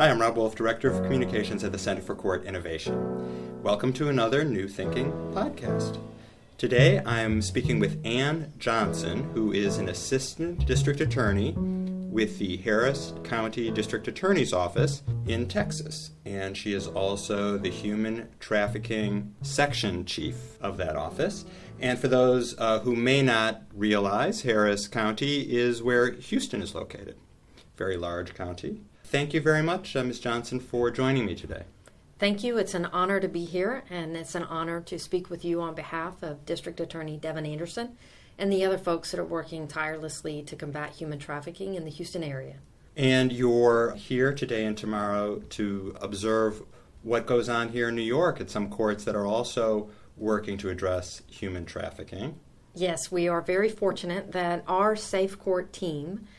Hi, I'm Rob Wolf, Director of Communications at the Center for Court Innovation. Welcome to another New Thinking podcast. Today I'm speaking with Ann Johnson, who is an Assistant District Attorney with the Harris County District Attorney's Office in Texas. And she is also the Human Trafficking Section Chief of that office. And for those who may not realize, Harris County is where Houston is located. Very large county. Thank you very much, Ms. Johnson, for joining me today. Thank you. It's an honor to be here, and it's an honor to speak with you on behalf of District Attorney Devin Anderson and the other folks that are working tirelessly to combat human trafficking in the Houston area. And you're here today and tomorrow to observe what goes on here in New York at some courts that are also working to address human trafficking. Yes, we are very fortunate that our Safe Court team,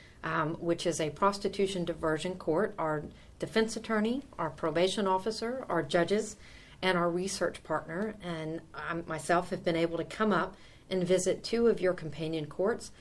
which is a prostitution diversion court, our defense attorney, our probation officer, our judges, and our research partner, and I myself have been able to come up and visit two of your companion courts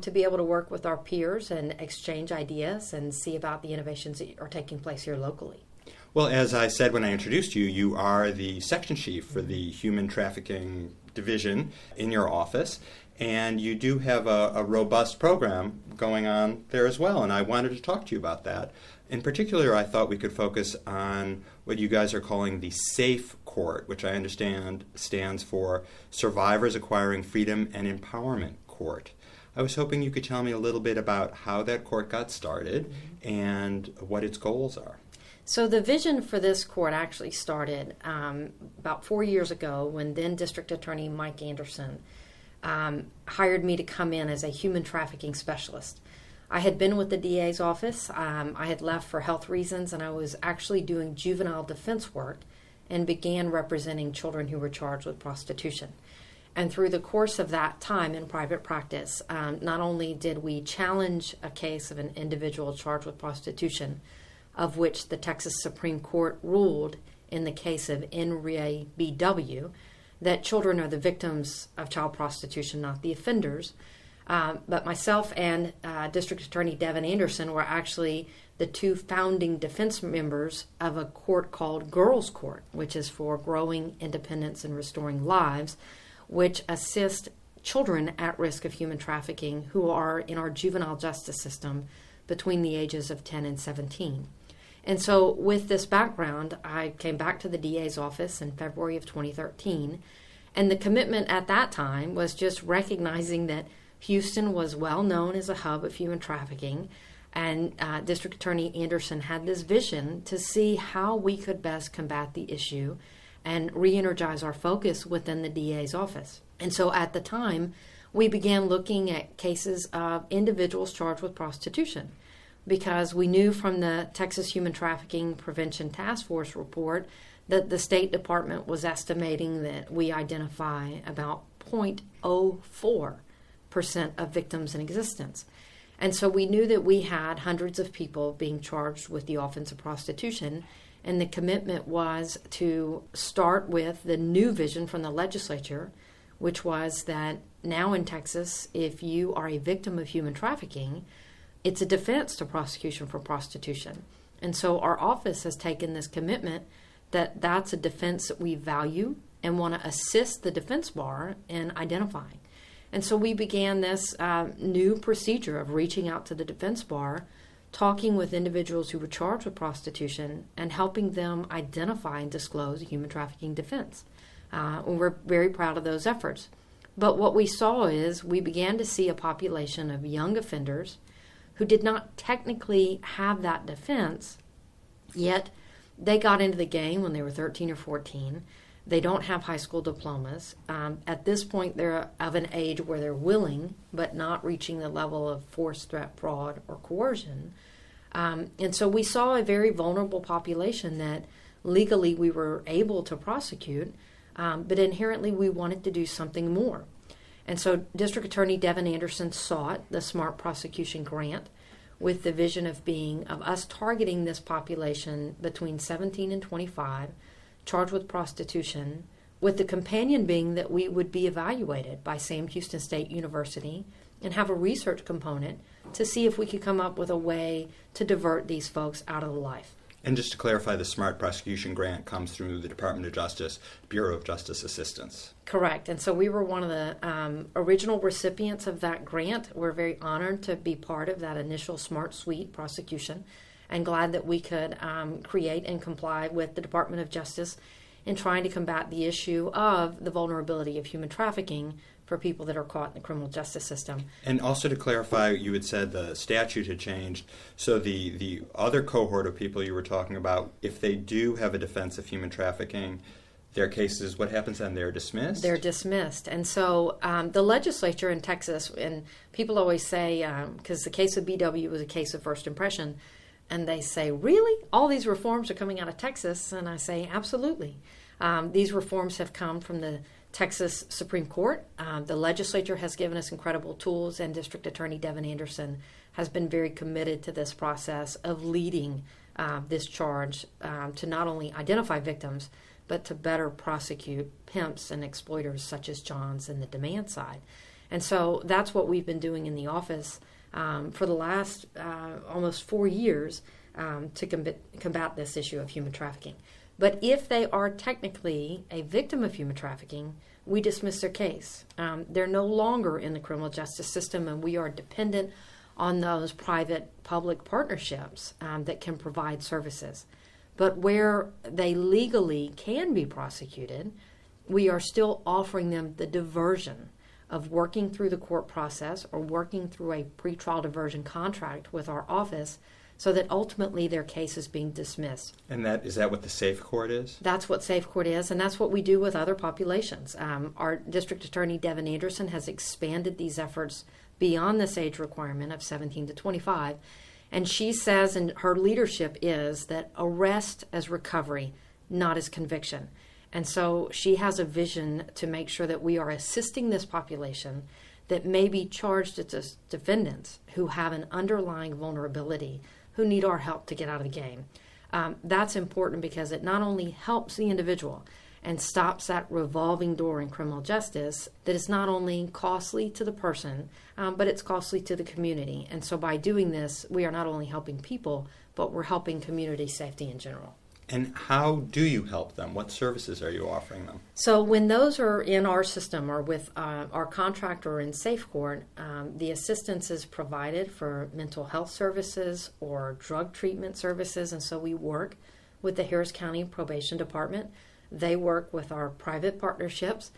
to be able to work with our peers and exchange ideas and see about the innovations that are taking place here locally. Well, as I said when I introduced you, you are the section chief for the Human Trafficking Division in your office, and you do have a robust program going on there as well, and I wanted to talk to you about that. In particular, I thought we could focus on what you guys are calling the SAFE Court, which I understand stands for Survivors Acquiring Freedom and Empowerment Court. I was hoping you could tell me a little bit about how that court got started and what its goals are. So the vision for this court actually started about 4 years ago when then District Attorney Mike Anderson hired me to come in as a human trafficking specialist. I had been with the DA's office. I had left for health reasons, and I was actually doing juvenile defense work and began representing children who were charged with prostitution. And through the course of that time in private practice, not only did we challenge a case of an individual charged with prostitution, of which the Texas Supreme Court ruled in the case of N. Ray B.W., that children are the victims of child prostitution, not the offenders. But myself and District Attorney Devin Anderson were actually the two founding defense members of a court called Girls Court, which is for Growing Independence and Restoring Lives, which assists children at risk of human trafficking who are in our juvenile justice system between the ages of 10 and 17. And so with this background, I came back to the DA's office in February of 2013, and the commitment at that time was just recognizing that Houston was well known as a hub of human trafficking, and District Attorney Anderson had this vision to see how we could best combat the issue and re-energize our focus within the DA's office. And so at the time, we began looking at cases of individuals charged with prostitution, because we knew from the Texas Human Trafficking Prevention Task Force report that the State Department was estimating that we identify about 0.04% of victims in existence. And so we knew that we had hundreds of people being charged with the offense of prostitution, and the commitment was to start with the new vision from the legislature, which was that now in Texas, if you are a victim of human trafficking, it's a defense to prosecution for prostitution. And so our office has taken this commitment that that's a defense that we value and want to assist the defense bar in identifying. And so we began this new procedure of reaching out to the defense bar, talking with individuals who were charged with prostitution, and helping them identify and disclose a human trafficking defense. And we're very proud of those efforts. But what we saw is we began to see a population of young offenders who did not technically have that defense, yet they got into the game when they were 13 or 14. They don't have high school diplomas. At this point, they're of an age where they're willing, but not reaching the level of force, threat, fraud, or coercion. And so we saw a very vulnerable population that legally we were able to prosecute, but inherently we wanted to do something more. And so District Attorney Devin Anderson sought the Smart Prosecution grant with the vision of us targeting this population between 17 and 25, charged with prostitution, with the companion being that we would be evaluated by Sam Houston State University and have a research component to see if we could come up with a way to divert these folks out of the life. And just to clarify, the Smart Prosecution grant comes through the Department of Justice, Bureau of Justice Assistance. Correct. And so we were one of the original recipients of that grant. We're very honored to be part of that initial Smart Suite prosecution and glad that we could create and comply with the Department of Justice in trying to combat the issue of the vulnerability of human trafficking for people that are caught in the criminal justice system. And also to clarify, you had said the statute had changed. So the other cohort of people you were talking about, if they do have a defense of human trafficking, their cases, what happens then? They're dismissed? They're dismissed. And so the legislature in Texas, and people always say, because the case of BW was a case of first impression, and they say, really? All these reforms are coming out of Texas? And I say, absolutely. These reforms have come from the Texas Supreme Court. The legislature has given us incredible tools, and District Attorney Devin Anderson has been very committed to this process of leading this charge to not only identify victims, but to better prosecute pimps and exploiters such as Johns in the demand side. And so that's what we've been doing in the office for the last almost 4 years to combat this issue of human trafficking. But if they are technically a victim of human trafficking, we dismiss their case. They're no longer in the criminal justice system, and we are dependent on those private-public partnerships that can provide services. But where they legally can be prosecuted, we are still offering them the diversion of working through the court process or working through a pretrial diversion contract with our office so that ultimately their case is being dismissed. And is that what the Safe Court is? That's what Safe Court is, and that's what we do with other populations. Our District Attorney, Devin Anderson, has expanded these efforts beyond this age requirement of 17 to 25, and she says, and her leadership is, that arrest as recovery, not as conviction. And so she has a vision to make sure that we are assisting this population that may be charged as defendants who have an underlying vulnerability, who need our help to get out of the game. That's important because it not only helps the individual and stops that revolving door in criminal justice that is not only costly to the person, but it's costly to the community. And so by doing this, we are not only helping people, but we're helping community safety in general. And how do you help them? What services are you offering them? So when those are in our system or with our contractor in Safe Court, the assistance is provided for mental health services or drug treatment services. And so we work with the Harris County Probation Department. They work with our private partnerships,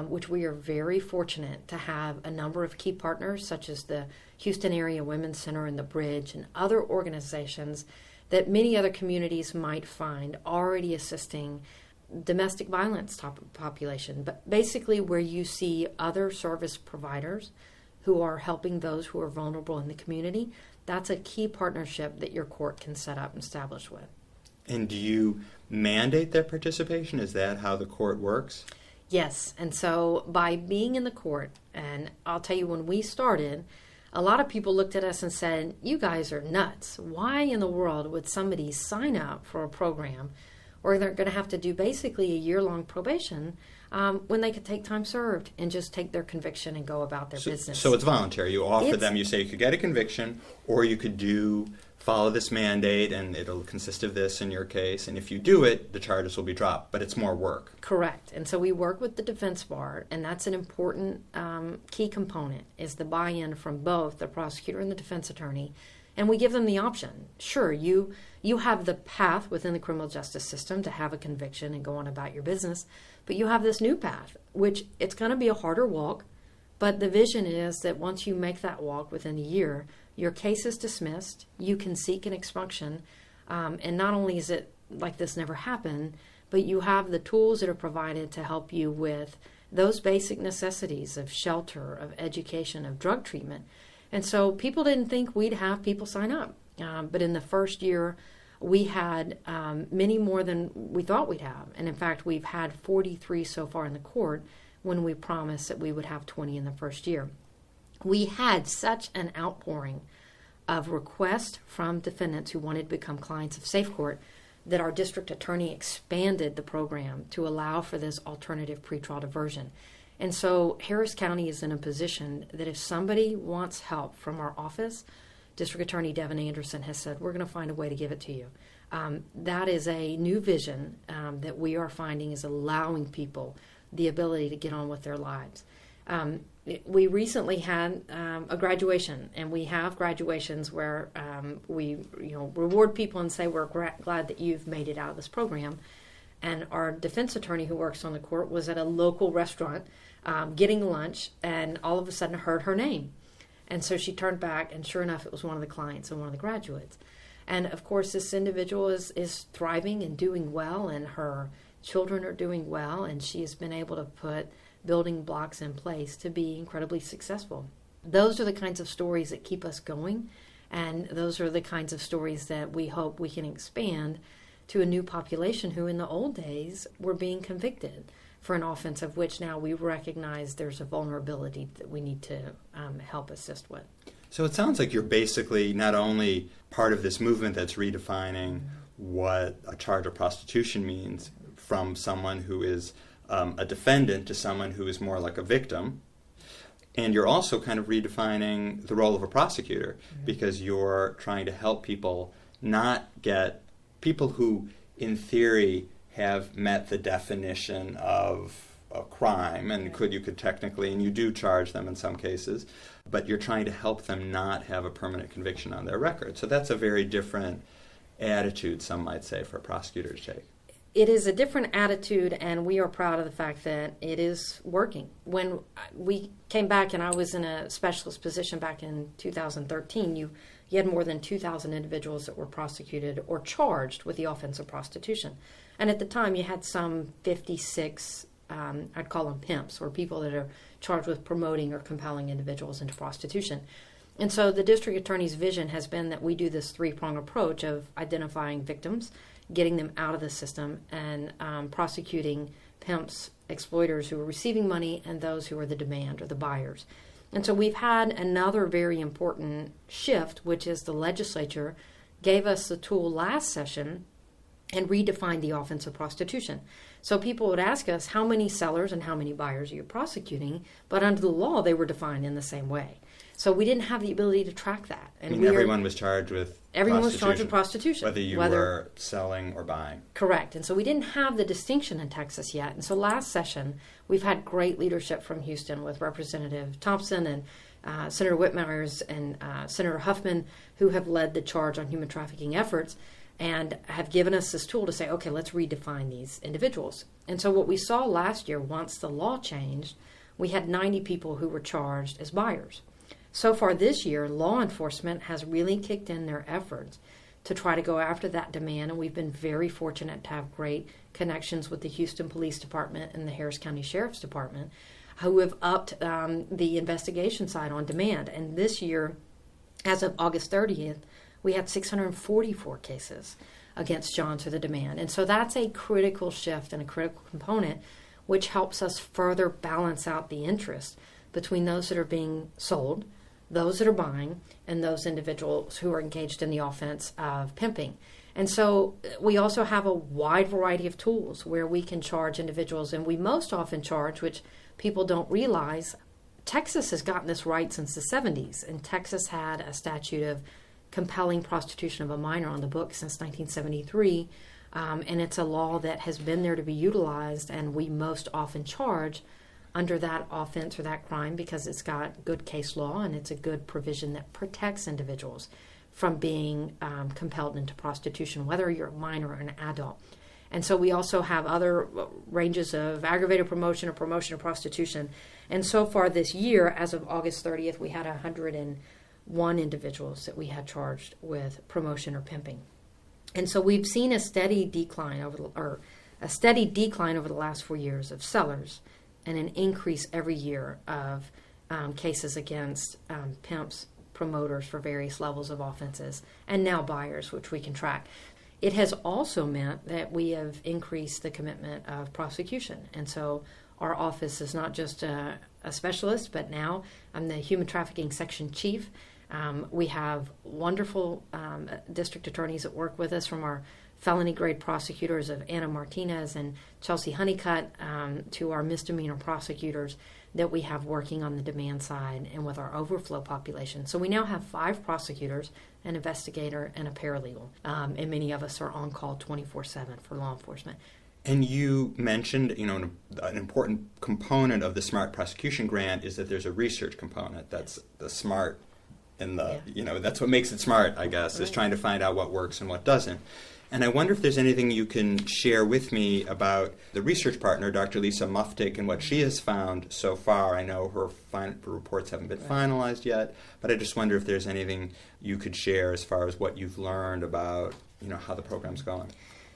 which we are very fortunate to have a number of key partners, such as the Houston Area Women's Center and the Bridge and other organizations that many other communities might find already assisting domestic violence type of population, but basically where you see other service providers who are helping those who are vulnerable in the community. That's a key partnership that your court can set up and establish with. And do you mandate their participation? Is that how the court works? Yes, and so by being in the court, and I'll tell you, when we started, a lot of people looked at us and said, you guys are nuts. Why in the world would somebody sign up for a program, or they're going to have to do basically a year-long probation when they could take time served and just take their conviction and go about their business? So it's voluntary. You offer them, you say you could get a conviction, or you could follow this mandate, and it'll consist of this in your case. And if you do it, the charges will be dropped, but it's more work. Correct. And so we work with the defense bar, and that's an important key component, is the buy-in from both the prosecutor and the defense attorney. And we give them the option. Sure, you have the path within the criminal justice system to have a conviction and go on about your business, but you have this new path, which it's going to be a harder walk, but the vision is that once you make that walk within a year, your case is dismissed, you can seek an expunction, and not only is it like this never happened, but you have the tools that are provided to help you with those basic necessities of shelter, of education, of drug treatment. And so people didn't think we'd have people sign up. But in the first year, we had many more than we thought we'd have. And in fact, we've had 43 so far in the court when we promised that we would have 20 in the first year. We had such an outpouring of requests from defendants who wanted to become clients of Safe Court that our district attorney expanded the program to allow for this alternative pretrial diversion. And so Harris County is in a position that if somebody wants help from our office District Attorney Devin Anderson has said, we're going to find a way to give it to you. That is a new vision that we are finding is allowing people the ability to get on with their lives. We recently had a graduation, and we have graduations where we reward people and say, we're glad that you've made it out of this program. And our defense attorney who works on the court was at a local restaurant getting lunch, and all of a sudden heard her name. And so she turned back, and sure enough, it was one of the clients and one of the graduates. And of course, this individual is thriving and doing well, and her children are doing well, and she has been able to put building blocks in place to be incredibly successful. Those are the kinds of stories that keep us going, and those are the kinds of stories that we hope we can expand to a new population who in the old days were being convicted for an offense of which now we recognize there's a vulnerability that we need to help assist with. So it sounds like you're basically not only part of this movement that's redefining what a charge of prostitution means from someone who is a defendant to someone who is more like a victim, and you're also kind of redefining the role of a prosecutor, because you're trying to help people not get people who, in theory, have met the definition of a crime, and you could technically, and you do charge them in some cases, but you're trying to help them not have a permanent conviction on their record. So that's a very different attitude, some might say, for a prosecutor to take. It is a different attitude, and we are proud of the fact that it is working. When we came back, and I was in a specialist position back in 2013, you had more than 2,000 individuals that were prosecuted or charged with the offense of prostitution. And at the time, you had some 56, I'd call them pimps, or people that are charged with promoting or compelling individuals into prostitution. And so the district attorney's vision has been that we do this three-pronged approach of identifying victims, getting them out of the system, and prosecuting pimps, exploiters who are receiving money, and those who are the demand or the buyers. And so we've had another very important shift, which is the legislature gave us the tool last session and redefined the offense of prostitution. So people would ask us, how many sellers and how many buyers are you prosecuting? But under the law, they were defined in the same way. So we didn't have the ability to track that. And everyone was charged with prostitution. Whether you were selling or buying. Correct. And so we didn't have the distinction in Texas yet. And so last session, we've had great leadership from Houston with Representative Thompson and Senator Whitmires and Senator Huffman, who have led the charge on human trafficking efforts and have given us this tool to say, okay, let's redefine these individuals. And so what we saw last year, once the law changed, we had 90 people who were charged as buyers. So far this year, law enforcement has really kicked in their efforts to try to go after that demand, and we've been very fortunate to have great connections with the Houston Police Department and the Harris County Sheriff's Department, who have upped the investigation side on demand. And this year, as of August 30th, we had 644 cases against John to the demand. And so that's a critical shift and a critical component, which helps us further balance out the interest between those that are being sold, those that are buying, and those individuals who are engaged in the offense of pimping. And so we also have a wide variety of tools where we can charge individuals, and we most often charge, which people don't realize, Texas has gotten this right since the 70s, and Texas had a statute of compelling prostitution of a minor on the books since 1973, and it's a law that has been there to be utilized, and we most often charge under that offense or that crime because it's got good case law and it's a good provision that protects individuals from being compelled into prostitution, whether you're a minor or an adult. And so we also have other ranges of aggravated promotion or prostitution. And so far this year, as of August 30th, we had 101 individuals that we had charged with promotion or pimping. And so we've seen a steady decline over the last 4 years of sellers, and an increase every year of cases against pimps, promoters for various levels of offenses, and now buyers, which we can track. It has also meant that we have increased the commitment of prosecution. And so our office is not just a specialist, but now I'm the human trafficking section chief. We have wonderful district attorneys that work with us, from our felony grade prosecutors of Anna Martinez and Chelsea Honeycutt to our misdemeanor prosecutors that we have working on the demand side and with our overflow population. So we now have 5 prosecutors, an investigator, and a paralegal. And many of us are on call 24/7 for law enforcement. And you mentioned, an important component of the Smart Prosecution grant is that there's a research component. That's the smart and that's what makes it smart, I guess, is trying to find out what works and what doesn't. And I wonder if there's anything you can share with me about the research partner, Dr. Lisa Muftig, and what she has found so far. I know her reports haven't been finalized yet, but I just wonder if there's anything you could share as far as what you've learned about, how the program's going.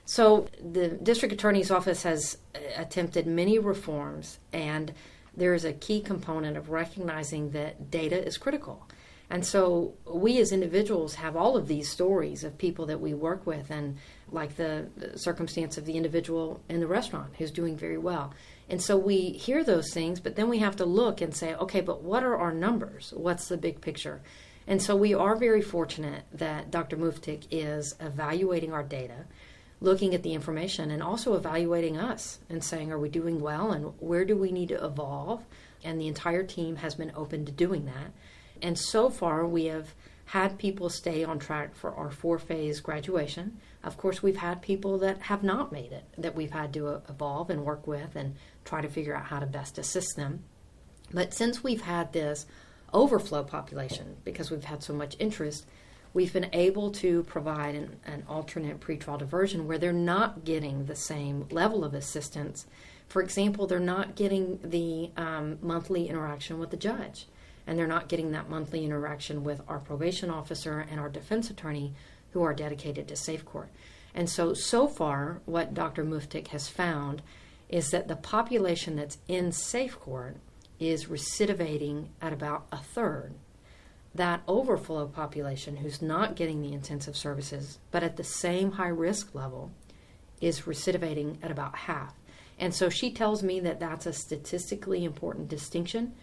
So the district attorney's office has attempted many reforms, and there is a key component of recognizing that data is critical. And so we as individuals have all of these stories of people that we work with, and like the circumstance of the individual in the restaurant who's doing very well. And so we hear those things, but then we have to look and say, okay, but what are our numbers? What's the big picture? And so we are very fortunate that Dr. Muftig is evaluating our data, looking at the information, and also evaluating us and saying, are we doing well and where do we need to evolve? And the entire team has been open to doing that. And so far, we have had people stay on track for our 4-phase graduation. Of course, we've had people that have not made it, that we've had to evolve and work with and try to figure out how to best assist them. But since we've had this overflow population, because we've had so much interest, we've been able to provide an alternate pretrial diversion where they're not getting the same level of assistance. For example, they're not getting the monthly interaction with the judge. And they're not getting that monthly interaction with our probation officer and our defense attorney who are dedicated to safe court. And so far, what Dr. Muftig has found is that the population that's in safe court is recidivating at about a third. That overflow population who's not getting the intensive services, but at the same high risk level, is recidivating at about half. And so she tells me that that's a statistically important distinction.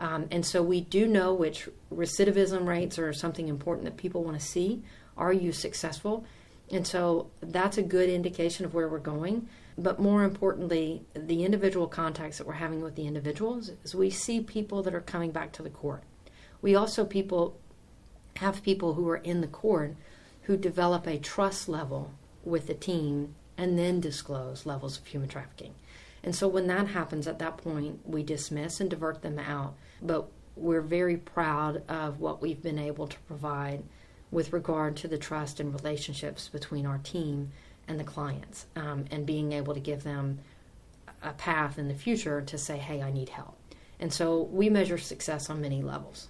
And so we do know which recidivism rates are something important that people want to see. Are you successful? And so that's a good indication of where we're going. But more importantly, the individual contacts that we're having with the individuals is we see people that are coming back to the court. We also have people who are in the court who develop a trust level with the team and then disclose levels of human trafficking. And so when that happens, at that point, we dismiss and divert them out. But we're very proud of what we've been able to provide with regard to the trust and relationships between our team and the clients, and being able to give them a path in the future to say, hey, I need help. And so we measure success on many levels.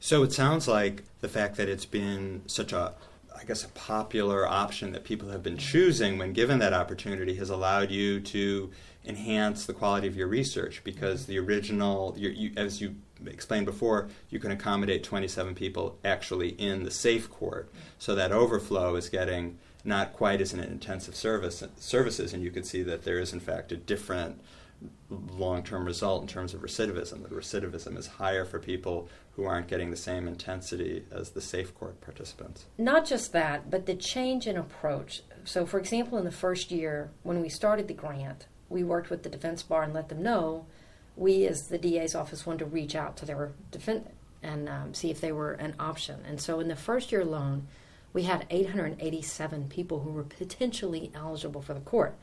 So it sounds like the fact that it's been such a popular option that people have been choosing when given that opportunity has allowed you to enhance the quality of your research, because the original, as you explained before, you can accommodate 27 people actually in the safe court. So that overflow is getting not quite as an intensive services, and you can see that there is in fact a different long-term result in terms of recidivism. The recidivism is higher for people who aren't getting the same intensity as the safe court participants. Not just that, but the change in approach. So, for example, in the first year, when we started the grant, we worked with the defense bar and let them know we, as the DA's office, wanted to reach out to their defendant and see if they were an option. And so in the first year alone, we had 887 people who were potentially eligible for the court.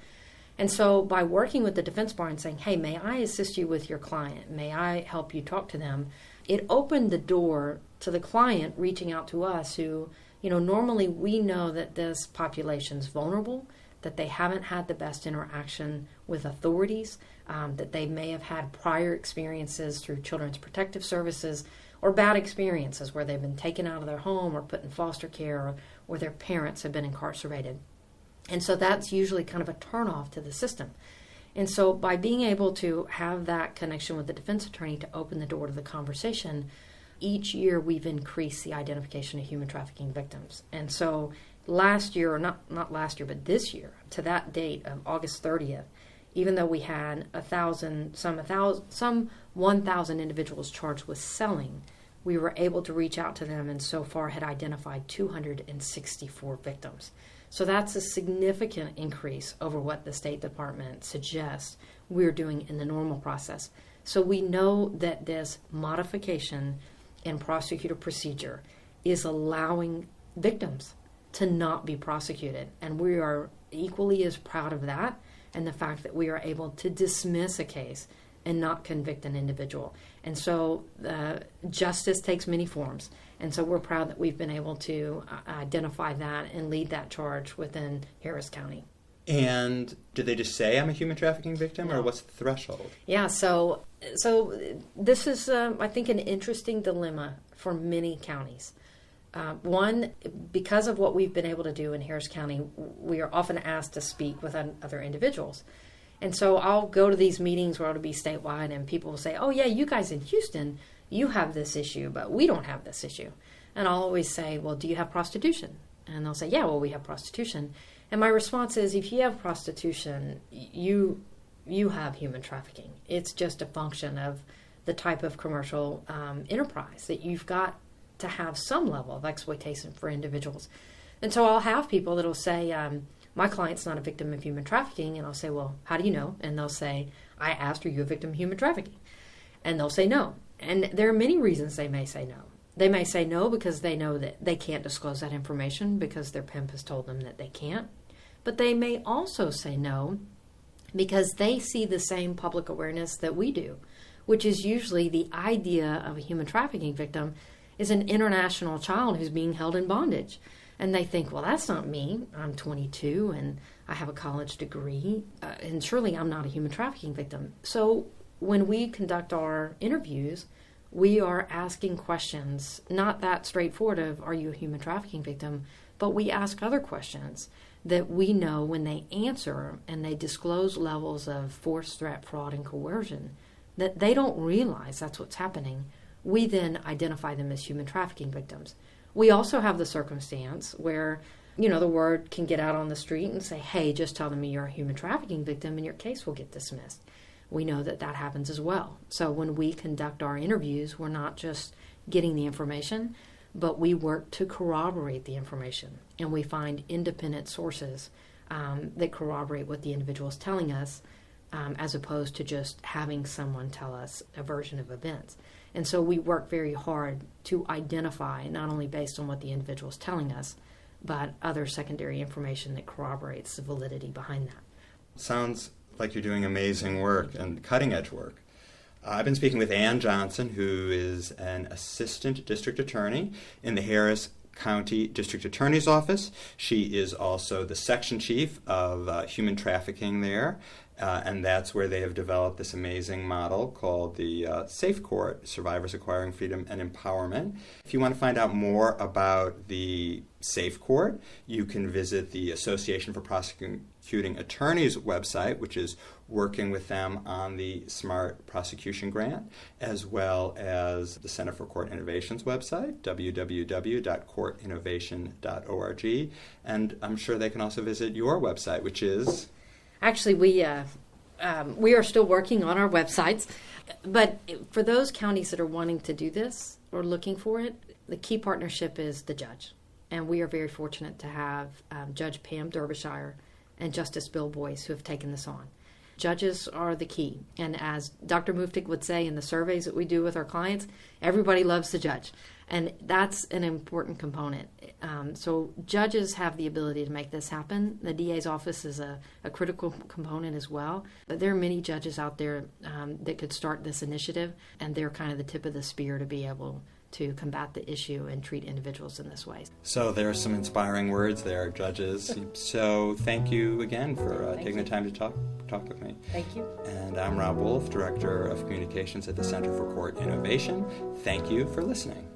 And so by working with the defense bar and saying, hey, may I assist you with your client? May I help you talk to them? It opened the door to the client reaching out to us who, normally we know that this population's vulnerable, that they haven't had the best interaction with authorities, that they may have had prior experiences through Children's Protective Services or bad experiences where they've been taken out of their home or put in foster care or their parents have been incarcerated. And so that's usually kind of a turnoff to the system. And so by being able to have that connection with the defense attorney to open the door to the conversation, each year we've increased the identification of human trafficking victims. And so last year, or not last year, but this year, to that date of August 30th, even though we had 1,000 individuals charged with selling, we were able to reach out to them and so far had identified 264 victims. So that's a significant increase over what the State Department suggests we're doing in the normal process. So we know that this modification in prosecutor procedure is allowing victims to not be prosecuted. And we are equally as proud of that and the fact that we are able to dismiss a case and not convict an individual. And so justice takes many forms. And so we're proud that we've been able to identify that and lead that charge within Harris County. And did they just say I'm a human trafficking victim, or what's the threshold? Yeah, so this is, I think, an interesting dilemma for many counties. One, because of what we've been able to do in Harris County, we are often asked to speak with other individuals. And so I'll go to these meetings where it'll be statewide, and people will say, oh, yeah, you guys in Houston, you have this issue, but we don't have this issue. And I'll always say, well, do you have prostitution? And they'll say, yeah, well, we have prostitution. And my response is, if you have prostitution, you have human trafficking. It's just a function of the type of commercial enterprise that you've got to have some level of exploitation for individuals. And so I'll have people that'll say, my client's not a victim of human trafficking. And I'll say, well, how do you know? And they'll say, I asked, are you a victim of human trafficking? And they'll say no. And there are many reasons they may say no. They may say no because they know that they can't disclose that information because their pimp has told them that they can't. But they may also say no because they see the same public awareness that we do, which is usually the idea of a human trafficking victim is an international child who's being held in bondage. And they think, well, that's not me. I'm 22 and I have a college degree, and surely I'm not a human trafficking victim. So when we conduct our interviews, we are asking questions, not that straightforward of, are you a human trafficking victim? But we ask other questions that we know when they answer and they disclose levels of force, threat, fraud, and coercion, that they don't realize that's what's happening. We then identify them as human trafficking victims. We also have the circumstance where, the word can get out on the street and say, hey, just tell them you're a human trafficking victim and your case will get dismissed. We know that that happens as well. So when we conduct our interviews, we're not just getting the information, but we work to corroborate the information. And we find independent sources that corroborate what the individual is telling us, as opposed to just having someone tell us a version of events. And so we work very hard to identify, not only based on what the individual is telling us, but other secondary information that corroborates the validity behind that. Sounds like you're doing amazing work and cutting-edge work. I've been speaking with Ann Johnson, who is an assistant district attorney in the Harris County District Attorney's Office. She is also the section chief of human trafficking there, and that's where they have developed this amazing model called the Safe Court, Survivors Acquiring Freedom and Empowerment. If you want to find out more about the Safe Court, you can visit the Association for Prosecuting Attorney's website, which is working with them on the Smart Prosecution grant, as well as the Center for Court Innovation's website, www.courtinnovation.org. And I'm sure they can also visit your website, which is... Actually, we are still working on our websites, but for those counties that are wanting to do this or looking for it, the key partnership is the judge. And we are very fortunate to have Judge Pam Derbyshire and Justice Bill Boyce who have taken this on. Judges are the key. And as Dr. Muftik would say in the surveys that we do with our clients, everybody loves the judge. And that's an important component. So judges have the ability to make this happen. The DA's office is a critical component as well. But there are many judges out there that could start this initiative, and they're kind of the tip of the spear to be able to combat the issue and treat individuals in this way. So there are some inspiring words there, judges. So thank you again for taking the time to talk with me. Thank you. And I'm Rob Wolf, Director of Communications at the Center for Court Innovation. Thank you for listening.